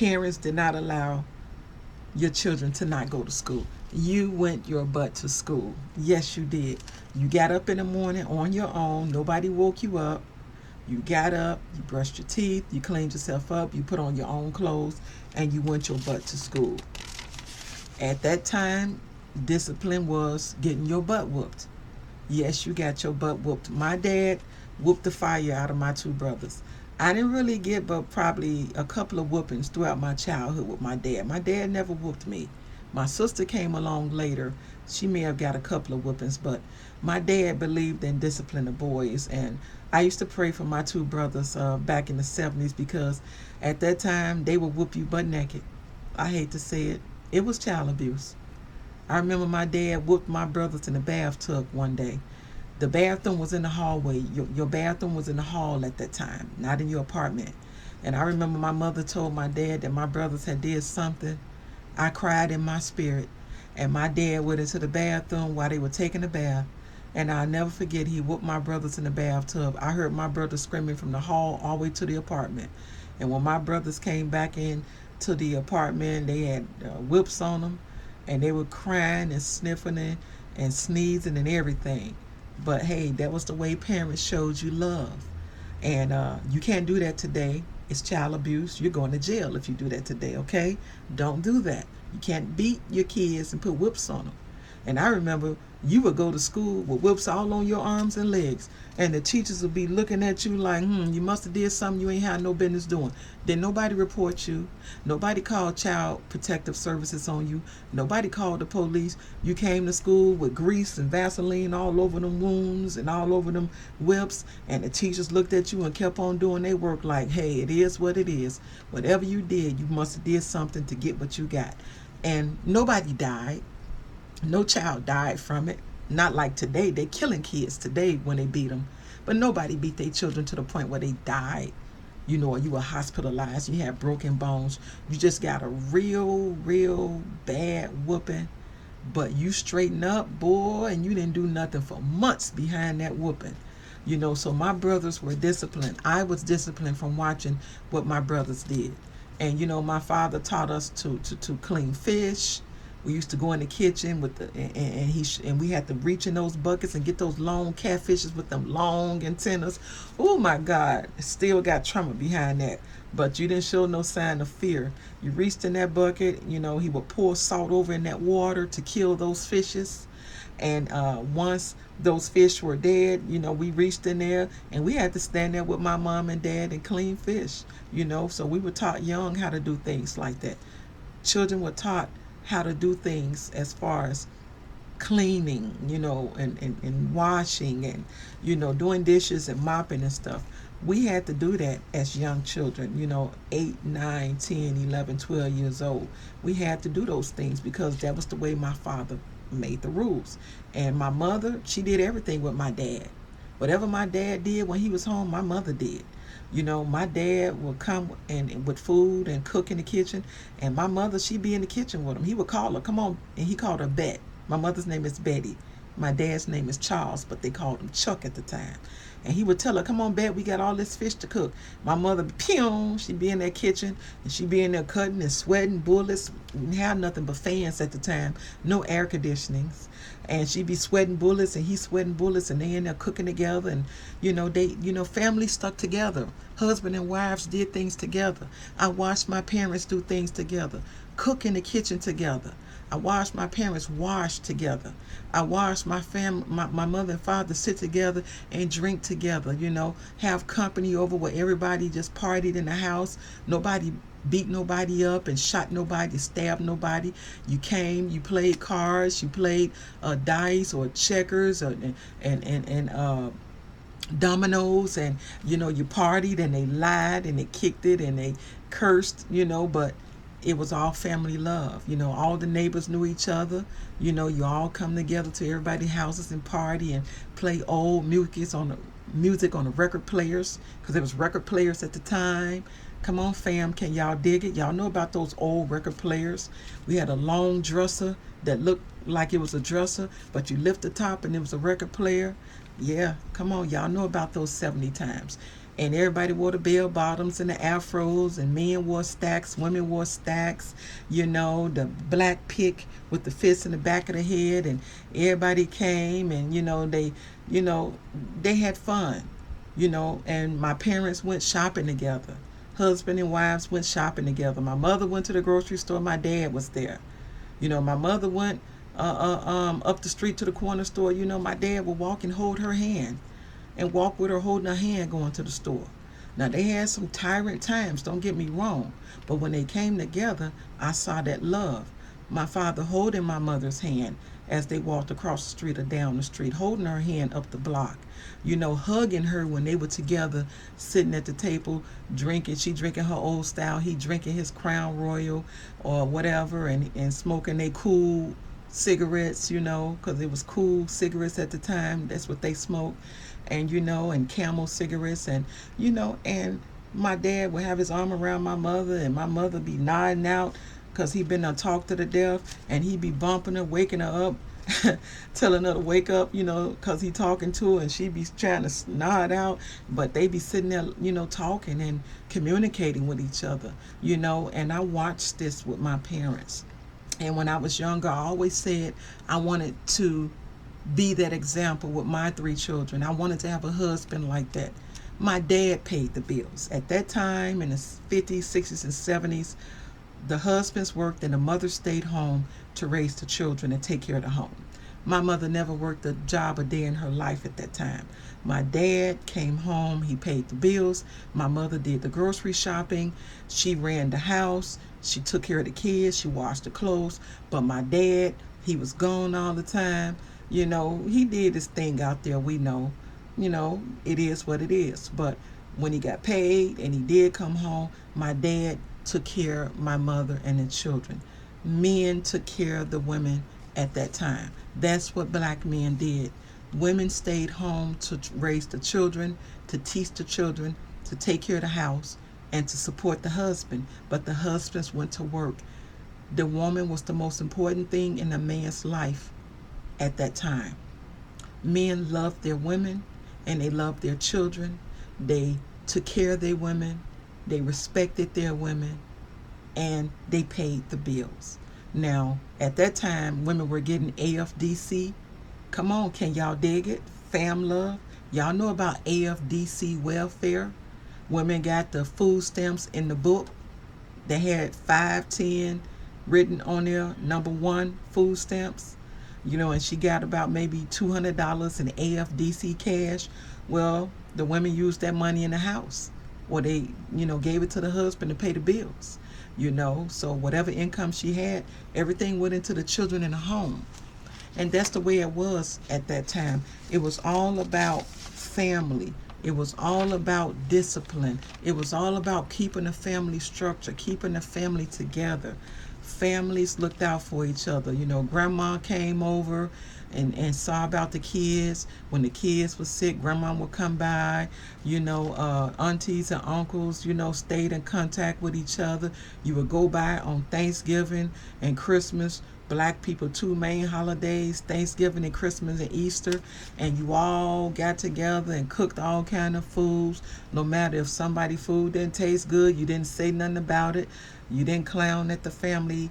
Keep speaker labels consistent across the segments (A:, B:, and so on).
A: parents did not allow your children to not go to school. You went your butt to school. Yes, you did. You got up in the morning on your own. Nobody woke you up. You got up, you brushed your teeth, you cleaned yourself up, you put on your own clothes, and you went your butt to school. At that time, discipline was getting your butt whooped. Yes, you got your butt whooped. My dad whooped the fire out of my two brothers. I didn't really get but probably a couple of whoopings throughout my childhood with my dad. My dad never whooped me. My sister came along later. She may have got a couple of whoopings, but my dad believed in discipline of boys. And I used to pray for my two brothers back in the 70s because at that time they would whoop you butt naked. I hate to say it. It was child abuse. I remember my dad whooped my brothers in the bathtub one day. The bathroom was in the hallway. Your bathroom was in the hall at that time, not in your apartment. And I remember my mother told my dad that my brothers had did something. I cried in my spirit. And my dad went into the bathroom while they were taking a bath. And I'll never forget, he whooped my brothers in the bathtub. I heard my brothers screaming from the hall all the way to the apartment. And when my brothers came back in to the apartment, they had whips on them. And they were crying and sniffing and sneezing and everything. But hey, that was the way parents showed you love. And you can't do that today. It's child abuse. You're going to jail if you do that today, okay? Don't do that. You can't beat your kids and put whips on them. And I remember you would go to school with whips all on your arms and legs. And the teachers would be looking at you like, you must have did something you ain't had no business doing. Then nobody report you. Nobody called child protective services on you. Nobody called the police. You came to school with grease and Vaseline all over them wounds and all over them whips. And the teachers looked at you and kept on doing their work like, hey, it is what it is. Whatever you did, you must have did something to get what you got. And nobody died. No child died from it. Not like today. They're killing kids today when they beat them. But nobody beat their children to the point where they died. You know, or you were hospitalized. You had broken bones. You just got a real bad whooping. But you straightened up, boy, and you didn't do nothing for months behind that whooping. You know, so my brothers were disciplined. I was disciplined from watching what my brothers did. And, you know, my father taught us to clean fish. We used to go in the kitchen with the and we had to reach in those buckets and get those long catfishes with them long antennas. Oh my God, still got trauma behind that. But you didn't show no sign of fear. You reached in that bucket. You know, he would pour salt over in that water to kill those fishes. And once those fish were dead, you know, we reached in there and we had to stand there with my mom and dad and clean fish. You know, so we were taught young how to do things like that. Children were taught how to do things as far as cleaning, you know, and washing and, you know, doing dishes and mopping and stuff. We had to do that as young children, you know, 8, 9, 10, 11, 12 years old. We had to do those things because that was the way my father made the rules. And my mother, she did everything with my dad. Whatever my dad did when he was home, my mother did. You know, my dad would come and with food and cook in the kitchen, and my mother, she'd be in the kitchen with him. He would call her, come on, and he called her Bet. My mother's name is Betty. My dad's name is Charles, but they called him Chuck at the time. And he would tell her, come on, Bet, we got all this fish to cook. My mother, pew, she'd be in that kitchen, and she'd be in there cutting and sweating bullets. We didn't have nothing but fans at the time, no air conditionings. And she'd be sweating bullets, and he's sweating bullets, and they in there cooking together. And, you know, family stuck together. Husband and wives did things together. I watched my parents do things together, cook in the kitchen together. I watched my parents wash together. I watched my mother and father sit together and drink together, you know, have company over where everybody just partied in the house. Nobody beat nobody up and shot nobody, stabbed nobody. You came, you played cards, you played dice or checkers and dominoes, and, you know, you partied and they lied and they kicked it and they cursed, you know, but it was all family love. You know, all the neighbors knew each other. You know, you all come together to everybody's houses and party and play old music on the record players, because there was record players at the time. Come on, fam, can y'all dig it? Y'all know about those old record players. We had a long dresser that looked like it was a dresser, but you lift the top and it was a record player. Yeah, come on, y'all know about those 70 times. and everybody wore the bell bottoms and the afros, and men wore stacks, women wore stacks, the black pick with the fist in the back of the head, and everybody came, and you know they had fun, and my parents went shopping together. Husband and wives went shopping together. My mother went to the grocery store, my dad was there. My mother went up the street to the corner store. My dad would walk and hold her hand, and walk with her holding her hand going to the store. Now, they had some tyrant times, don't get me wrong, but when they came together, I saw that love. My father holding my mother's hand as they walked across the street or down the street, holding her hand up the block, hugging her when they were together, sitting at the table, drinking. She drinking her old style, he drinking his Crown Royal or whatever, and smoking they cool cigarettes, because it was cool cigarettes at the time. That's what they smoked. And Camel cigarettes, and my dad would have his arm around my mother, and my mother be nodding out because he been talked to death, and he be bumping her, waking her up, telling her to wake up, because he talking to her, and she be trying to nod out, but they be sitting there, talking and communicating with each other, and I watched this with my parents. And when I was younger, I always said I wanted to be that example with my 3 children. I wanted to have a husband like that. My dad paid the bills. At that time, in the 50s, 60s, and 70s, the husbands worked and the mother stayed home to raise the children and take care of the home. My mother never worked a job a day in her life at that time. My dad came home, he paid the bills. My mother did the grocery shopping. She ran the house. She took care of the kids. She washed the clothes. But my dad, he was gone all the time. He did his thing out there, we know. It is what it is. But when he got paid and he did come home, my dad took care of my mother and the children. Men took care of the women at that time. That's what black men did. Women stayed home to raise the children, to teach the children, to take care of the house, and to support the husband. But the husbands went to work. The woman was the most important thing in a man's life at that time. Men loved their women and they loved their children. They took care of their women. They respected their women, and they paid the bills. Now, at that time, women were getting AFDC. Come on, can y'all dig it? Fam love. Y'all know about AFDC welfare? Women got the food stamps in the book. They had 510 written on there, number 1 food stamps. And she got about maybe $200 in AFDC cash. Well, the women used that money in the house, or they, gave it to the husband to pay the bills. So whatever income she had, everything went into the children in the home. And that's the way it was at that time. It was all about family. It was all about discipline. It was all about keeping the family structure, keeping the family together. Families looked out for each other. Grandma came over and saw about the kids. When the kids were sick, grandma would come by. Aunties and uncles, stayed in contact with each other. You would go by on Thanksgiving and Christmas. Black people, 2 main holidays, Thanksgiving and Christmas and Easter, and you all got together and cooked all kind of foods. No matter if somebody food didn't taste good, you didn't say nothing about it. You didn't clown at the family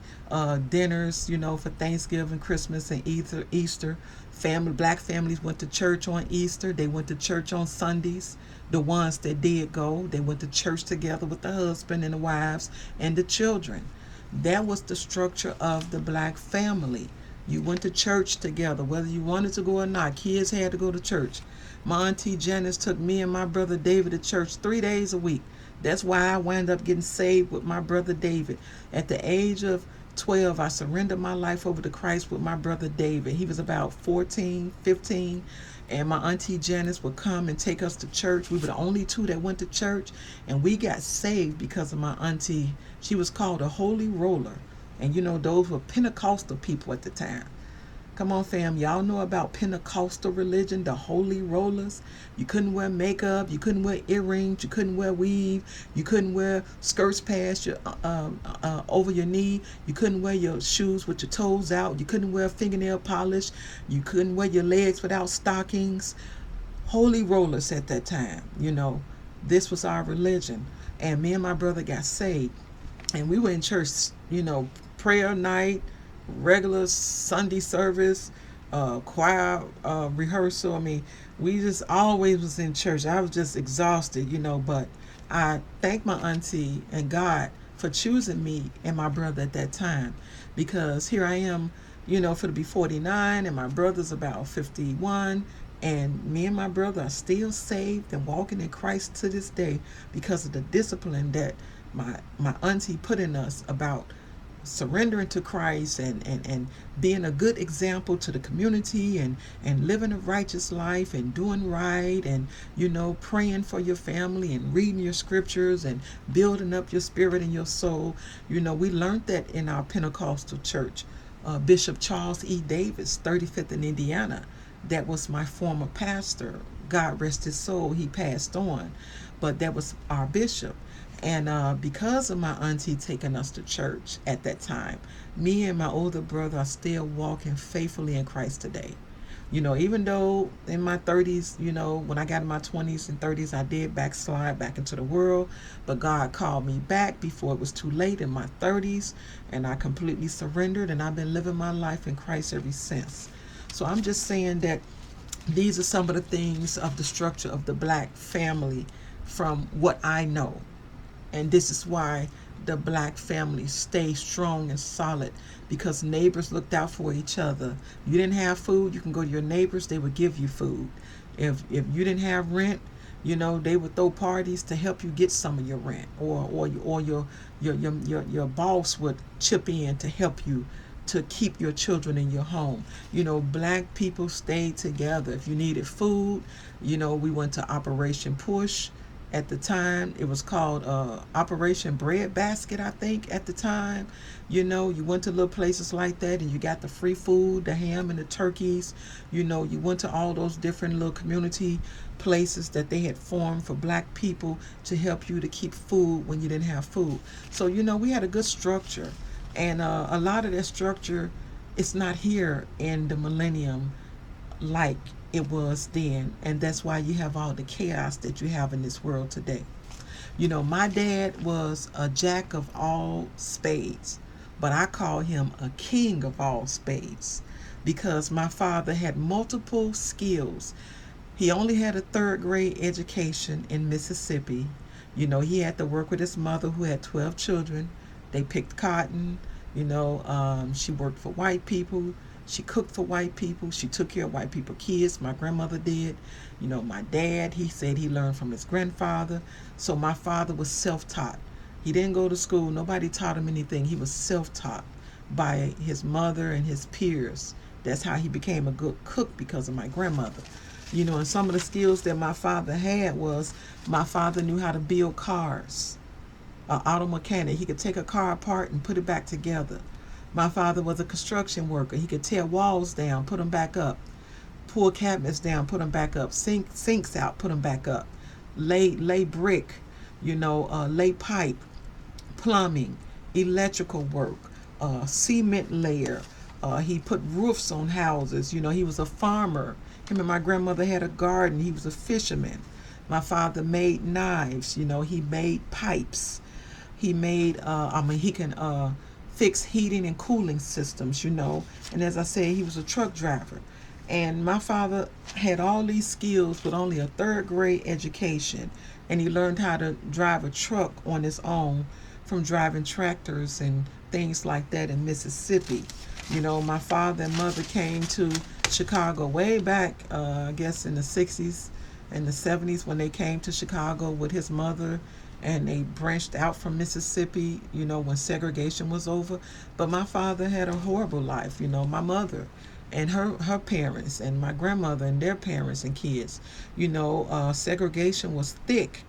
A: dinners, for Thanksgiving, Christmas, and Easter. Black families went to church on Easter. They went to church on Sundays. The ones that did go, they went to church together with the husband and the wives and the children. That was the structure of the black family. You went to church together, whether you wanted to go or not. Kids had to go to church. My auntie Janice took me and my brother David to church 3 days a week. That's why I wound up getting saved with my brother David. At the age of 12, I surrendered my life over to Christ with my brother David. He was about 14, 15, and my auntie Janice would come and take us to church. We were the only 2 that went to church, and we got saved because of my auntie. She was called a holy roller, and those were Pentecostal people at the time. Come on, fam. Y'all know about Pentecostal religion, the holy rollers. You couldn't wear makeup. You couldn't wear earrings. You couldn't wear weave. You couldn't wear skirts past your over your knee. You couldn't wear your shoes with your toes out. You couldn't wear fingernail polish. You couldn't wear your legs without stockings. Holy rollers at that time, This was our religion. And me and my brother got saved. And we were in church, prayer night, regular Sunday service, choir rehearsal. I mean, we just always was in church. I was just exhausted, but I thank my auntie and God for choosing me and my brother at that time, because here I am, for to be 49 and my brother's about 51, and me and my brother are still saved and walking in Christ to this day because of the discipline that my auntie put in us about surrendering to Christ, and being a good example to the community, and living a righteous life and doing right, and praying for your family and reading your scriptures and building up your spirit and your soul. We learned that in our Pentecostal church. Bishop Charles E. Davis, 35th in Indiana, that was my former pastor. God rest his soul, he passed on, but that was our bishop. And because of my auntie taking us to church at that time, me and my older brother are still walking faithfully in Christ today. Even though in my 30s, when I got in my 20s and 30s, I did backslide back into the world, but God called me back before it was too late in my 30s, and I completely surrendered, and I've been living my life in Christ ever since. So I'm just saying that these are some of the things of the structure of the black family from what I know. And this is why the black family stays strong and solid, because neighbors looked out for each other. You didn't have food, you can go to your neighbors, they would give you food. If you didn't have rent, they would throw parties to help you get some of your rent, or your boss would chip in to help you to keep your children in your home. Black people stayed together. If you needed food, we went to Operation Push. At the time, it was called Operation Bread Basket, I think, at the time. You went to little places like that and you got the free food, the ham and the turkeys. You went to all those different little community places that they had formed for black people to help you to keep food when you didn't have food. So, we had a good structure. And a lot of that structure is not here in the millennium like it was then, and that's why you have all the chaos that you have in this world today. My dad was a jack of all spades, but I call him a king of all spades, because my father had multiple skills. He only had a third grade education in Mississippi. He had to work with his mother, who had 12 children. They picked cotton. She worked for white people. She cooked for white people. She took care of white people kids. My grandmother did. My dad, he said he learned from his grandfather. So my father was self-taught. He didn't go to school. Nobody taught him anything. He was self-taught by his mother and his peers. That's how he became a good cook, because of my grandmother. And some of the skills that my father had was, my father knew how to build cars. An auto mechanic. He could take a car apart and put it back together. My father was a construction worker. He could tear walls down, put them back up, pull cabinets down, put them back up, sinks out, put them back up, lay brick, lay pipe, plumbing, electrical work, cement layer. He put roofs on houses. He was a farmer. Him and my grandmother had a garden. He was a fisherman. My father made knives. He made pipes. He made, he can fix heating and cooling systems, And as I said, he was a truck driver. And my father had all these skills with only a third grade education. And he learned how to drive a truck on his own from driving tractors and things like that in Mississippi. My father and mother came to Chicago way back, I guess in the 60s and the 70s, when they came to Chicago with his mother, and they branched out from Mississippi, when segregation was over. But my father had a horrible life. My mother and her parents, and my grandmother and their parents and kids. Segregation was thick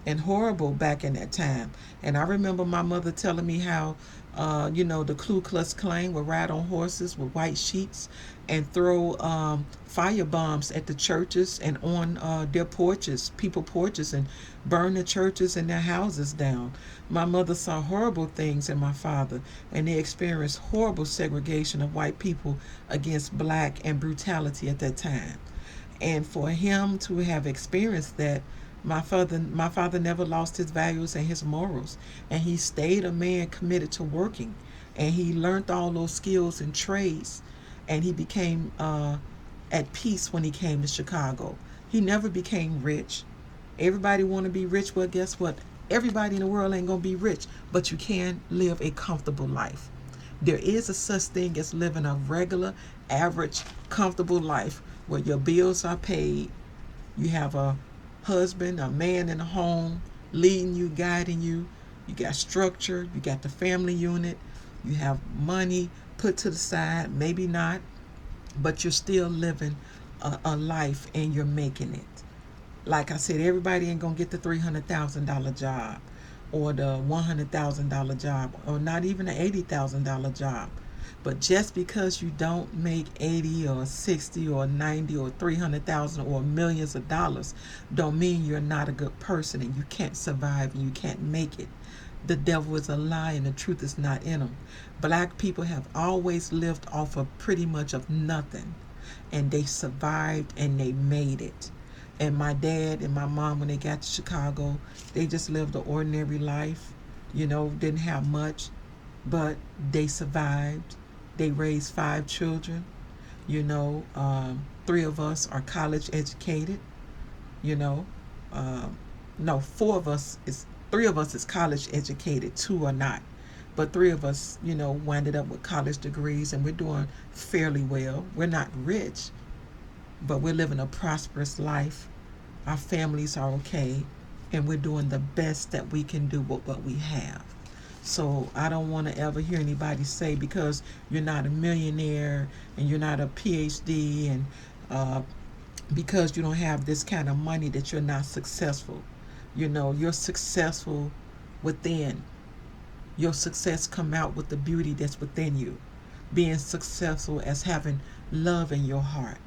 A: and horrible back in that time. And I remember my mother telling me how, the Ku Klux Klan would ride on horses with white sheets and throw fire bombs at the churches and on their porches, people porches, and burn the churches and their houses down. My mother saw horrible things in my father, and they experienced horrible segregation of white people against black and brutality at that time. And for him to have experienced that, My father never lost his values and his morals, and he stayed a man committed to working, and he learned all those skills and trades, and he became at peace when he came to Chicago. He never became rich. Everybody want to be rich. Well, guess what? Everybody in the world ain't gonna be rich, but you can live a comfortable life. There is a such thing as living a regular, average, comfortable life where your bills are paid. You have a husband, a man in the home, leading you, guiding you. You got structure. You got the family unit. You have money put to the side. Maybe not, but you're still living a life and you're making it. Like I said, everybody ain't gonna get the $300,000 job or the $100,000 job or not even an $80,000 job. But just because you don't make 80 or 60 or 90 or 300,000 or millions of dollars don't mean you're not a good person and you can't survive and you can't make it. The devil is a lie and the truth is not in them. Black people have always lived off of pretty much of nothing, and they survived and they made it. And my dad and my mom, when they got to Chicago, they just lived an ordinary life, didn't have much, but they survived. They raised 5 children. Three of us are college educated. You know, no, four of us is three of us is college educated. Two are not, but three of us, winded up with college degrees, and we're doing fairly well. We're not rich, but we're living a prosperous life. Our families are okay, and we're doing the best that we can do with what we have. So I don't want to ever hear anybody say because you're not a millionaire and you're not a PhD and because you don't have this kind of money that you're not successful. You're successful within. Your success come out with the beauty that's within you. Being successful as having love in your heart,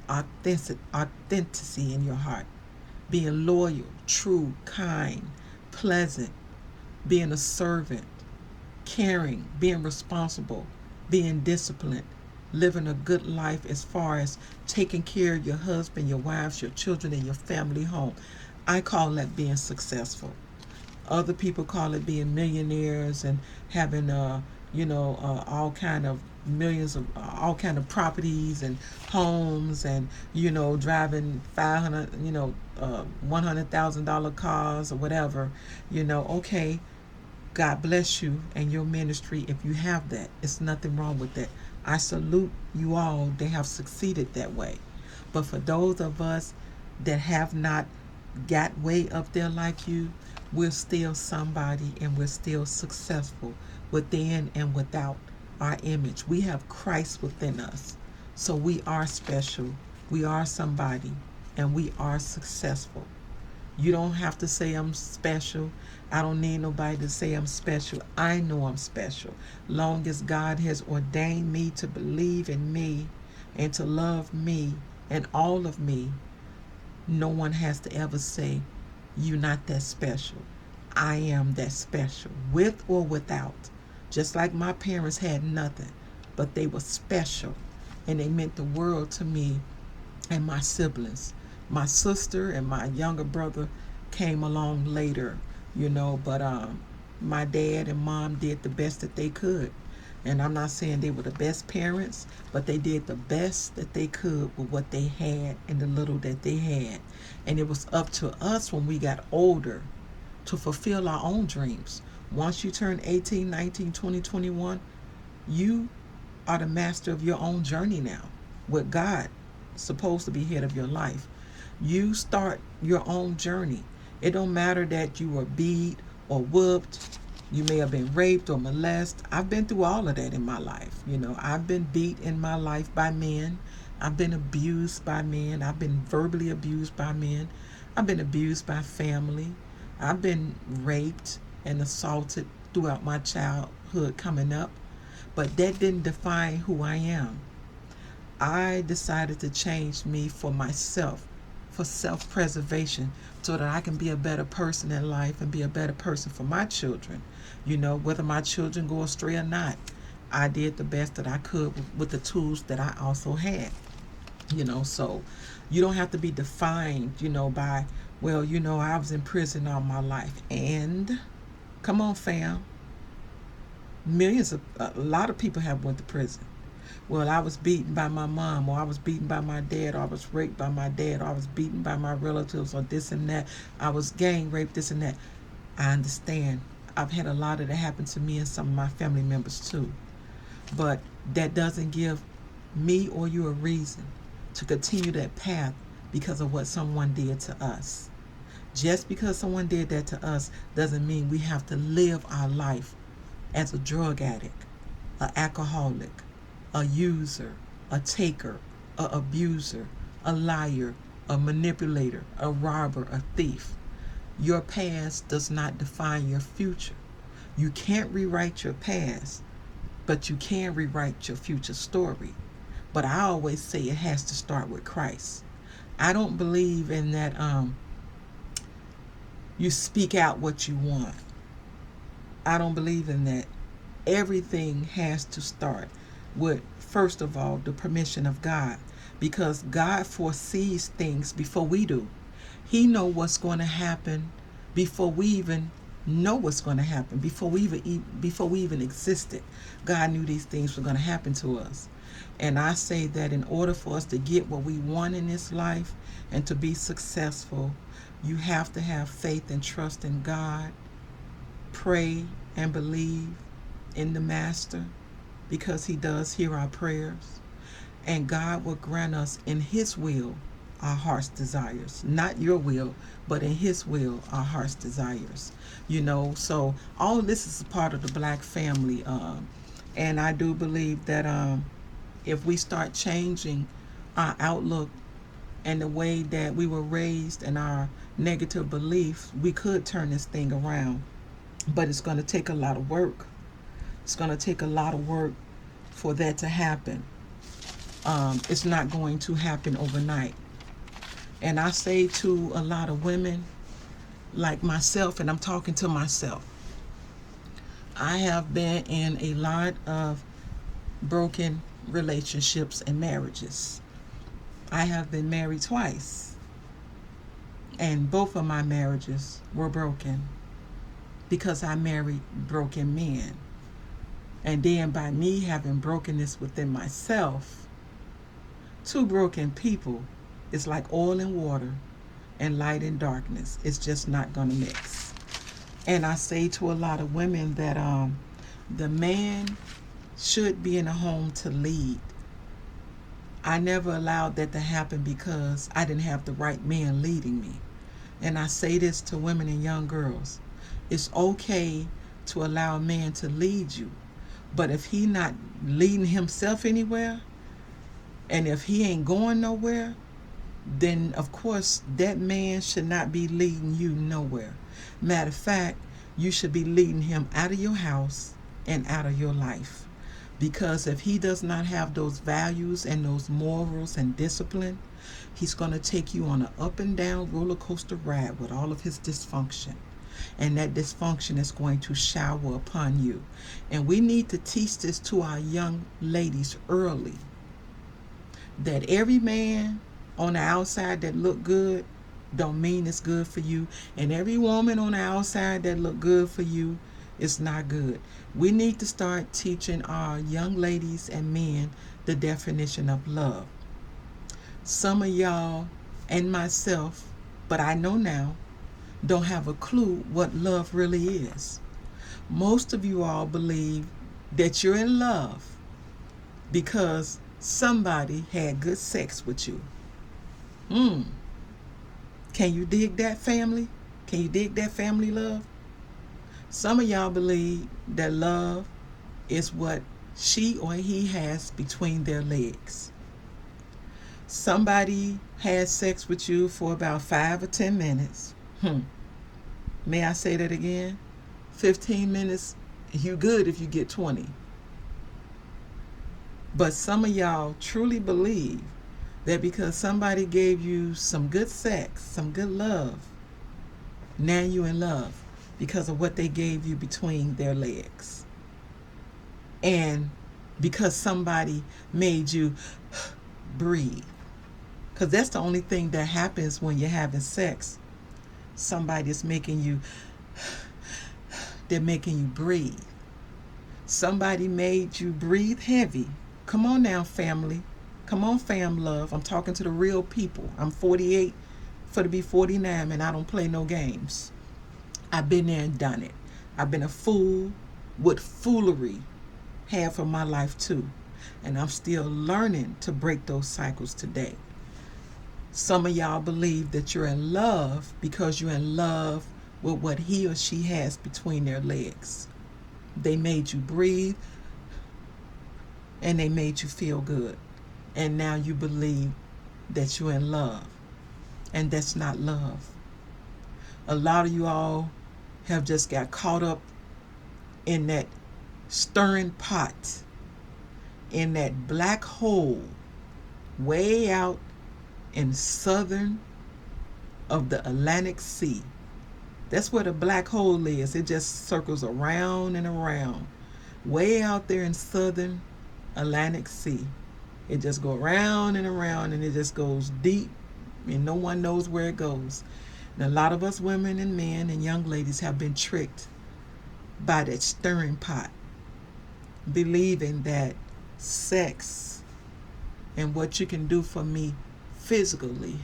A: authenticity in your heart, being loyal, true, kind, pleasant, being a servant, caring, being responsible, being disciplined, living a good life as far as taking care of your husband, your wives, your children, and your family home. I call that being successful. Other people call it being millionaires and having all kind of millions of all kind of properties and homes and driving 500 $100,000 cars or whatever. Okay, God bless you and your ministry if you have that. It's nothing wrong with that. I salute you all that have succeeded that way. But for those of us that have not got way up there like you, we're still somebody and we're still successful within and without our image. We have Christ within us. So we are special. We are somebody and we are successful. You don't have to say I'm special. I don't need nobody to say I'm special. I know I'm special. Long as God has ordained me to believe in me and to love me and all of me, no one has to ever say, you're not that special. I am that special, with or without. Just like my parents had nothing, but they were special. And they meant the world to me and my siblings. My sister and my younger brother came along later, but my dad and mom did the best that they could. And I'm not saying they were the best parents, but they did the best that they could with what they had and the little that they had. And it was up to us when we got older to fulfill our own dreams. Once you turn 18, 19, 20, 21, you are the master of your own journey now. With God supposed to be head of your life. You start your own journey. It don't matter that you were beat or whooped. You may have been raped or molested. I've been through all of that in my life. I've been beat in my life by men. I've been abused by men. I've been verbally abused by men. I've been abused by family. I've been raped and assaulted throughout my childhood coming up. But that didn't define who I am. I decided to change me for myself, for self-preservation, so that I can be a better person in life and be a better person for my children. Whether my children go astray or not, I did the best that I could with the tools that I also had. So you don't have to be defined, by Well, I was in prison all my life. And come on, fam. A lot of people have went to prison. Well, I was beaten by my mom, or I was beaten by my dad, or I was raped by my dad, or I was beaten by my relatives, or this and that. I was gang raped, this and that. I understand. I've had a lot of that happen to me and some of my family members too. But that doesn't give me or you a reason to continue that path because of what someone did to us. Just because someone did that to us doesn't mean we have to live our life as a drug addict, an alcoholic, a user, a taker, a abuser, a liar, a manipulator, a robber, a thief. Your past does not define your future. You can't rewrite your past, but you can rewrite your future story. But I always say it has to start with Christ. I don't believe in that you speak out what you want. I don't believe in that. Everything has to start with, first of all, the permission of God, because God foresees things before we do. He knows what's going to happen before we even know what's going to happen, before we even existed. God knew these things were going to happen to us. And I say that in order for us to get what we want in this life and to be successful, you have to have faith and trust in God, pray and believe in the Master, because he does hear our prayers. And God will grant us in his will our heart's desires. Not your will, but in his will our heart's desires. So all of this is a part of the black family. And I do believe that if we start changing our outlook and the way that we were raised and our negative beliefs, we could turn this thing around. But it's going to take a lot of work. It's going to take a lot of work for that to happen. It's not going to happen overnight. And I say to a lot of women like myself, and I'm talking to myself, I have been in a lot of broken relationships and marriages. I have been married twice, and both of my marriages were broken because I married broken men. And then by me having brokenness within myself, two broken people is like oil and water and light and darkness. It's just not going to mix. And I say to a lot of women that the man should be in a home to lead. I never allowed that to happen because I didn't have the right man leading me. And I say this to women and young girls. It's okay to allow a man to lead you. But if he not leading himself anywhere, and if he ain't going nowhere, then of course that man should not be leading you nowhere. Matter of fact, you should be leading him out of your house and out of your life. Because if he does not have those values and those morals and discipline, he's going to take you on an up and down roller coaster ride with all of his dysfunction. And that dysfunction is going to shower upon you. And we need to teach this to our young ladies early. That every man on the outside that look good don't mean it's good for you. And every woman on the outside that look good for you is not good. We need to start teaching our young ladies and men the definition of love. Some of y'all and myself, but I know now, don't have a clue what love really is. Most of you all believe that you're in love because somebody had good sex with you. Can you dig that, family? Can you dig that, family love? Some of y'all believe that love is what she or he has between their legs. Somebody had sex with you for about 5 or 10 minutes. May I say that again? 15 minutes, you good if you get 20. But some of y'all truly believe that because somebody gave you some good sex, some good love, now you in love because of what they gave you between their legs. And because somebody made you breathe. Because that's the only thing that happens when you're having sex. Somebody is making you, they're making you breathe. Somebody made you breathe heavy. Come on now, family. Come on, fam love. I'm talking to the real people. I'm 48 for to be 49, and I don't play no games. I've been there and done it. I've been a fool with foolery half of my life too. And I'm still learning to break those cycles today. Some of y'all believe that you're in love because you're in love with what he or she has between their legs. They made you breathe and they made you feel good. And now you believe that you're in love. And that's not love. A lot of you all have just got caught up in that stirring pot, in that black hole way out in southern of the Atlantic Sea. That's where the black hole is. It just circles around and around. Way out there in southern Atlantic Sea. It just goes around and it just goes deep and no one knows where it goes. And a lot of us women and men and young ladies have been tricked by that stirring pot, believing that sex and what you can do for me physically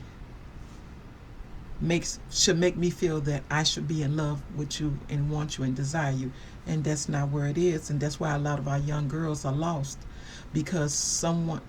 A: should make me feel that I should be in love with you and want you and desire you. And that's not where it is. And that's why a lot of our young girls are lost, because someone